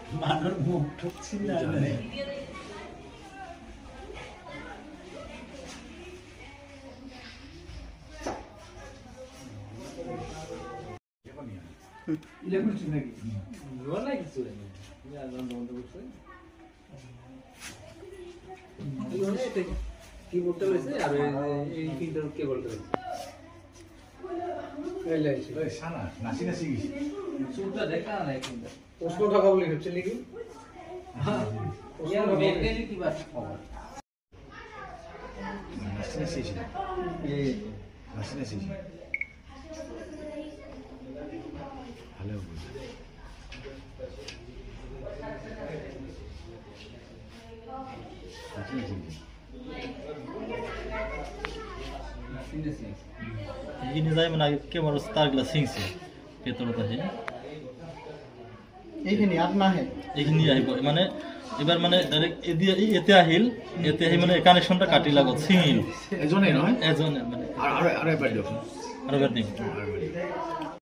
মানুহৰ মুখ চিনি নাজানে ইলে কুলছ নাকি লোৱা নাই কিছু নাই জানো বন্ধ করছে ইলে এটা কি বলতে হইছে আর এই ফিল্টার কে বলতে হইছে এই লাইছে ওই সানা নাসি নাসি গিয়েছে সুরটা দেখা না কিন্তু প্রশ্ন টাকা বলি হচ্ছে নাকি হ্যাঁ ইয়ার মেকানিক কি বাত নাসি নাসি এই নাসি নাসি ভালো ini saya mana kemarin start kelas singsi, petrol tadi. Ini apa nih? Ini ya ibu, mana ibar mana dari itu ahil mana connection ta kati lagot singil. Ezoner, no? Ezoner mana. Are berdua. Are berdua.